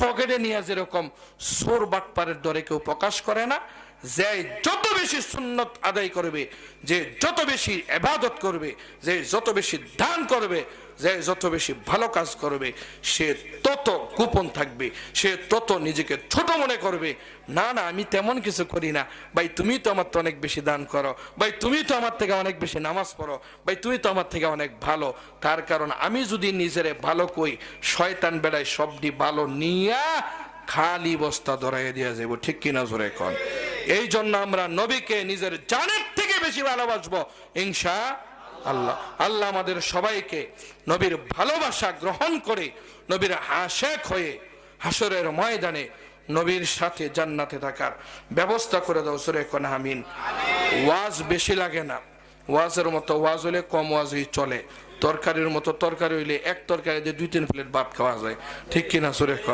পকেটে নিয়ে যেরকম সোর বাটপারের দরে কেউ প্রকাশ করে না, যে যত বেশি সুন্নত আদায় করবে, যে যত বেশি ইবাদত করবে, যে যত বেশি দান করবে, যে যত বেশি ভালো কাজ করবে, সে তত গোপন থাকবে, সে তত নিজেকে ছোট মনে করবে। না না, আমি তেমন কিছু করি না, ভাই তুমি তো আমার তো অনেক বেশি দান করো, ভাই তুমি তো আমার থেকে অনেক বেশি নামাজ পড়ো, ভাই তুমি তো আমার থেকে অনেক ভালো। তার কারণ আমি যদি নিজেরে ভালো কই, শয়তান বেড়ায় সবটি ভালো নিয়া খালি বস্তা ধরাইয়া দিয়া যাবো। ঠিক কিনা জোরে কন? এই জন্য আমরা নবীকে নিজের জানের থেকে বেশি ভালোবাসবো ইনশাআল্লাহ। আল্লাহ আমাদের সবাইকে নবীর ভালোবাসা গ্রহণ করে নবীর আশিক হয়ে হাসরের ময়দানে নবীর সাথে জান্নাতে থাকার ব্যবস্থা করে দাও। জোরে কোন আমিন। ওয়াজ বেশি লাগে না, ওয়াজের মতো ওয়াজ হলে কম ওয়াজই চলে, তরকারির মতো তরকারি হইলে এক তরকারি দিয়ে 2-3 প্লেট ভাত খাওয়া যায়। ঠিক কিনা জোরে কোন?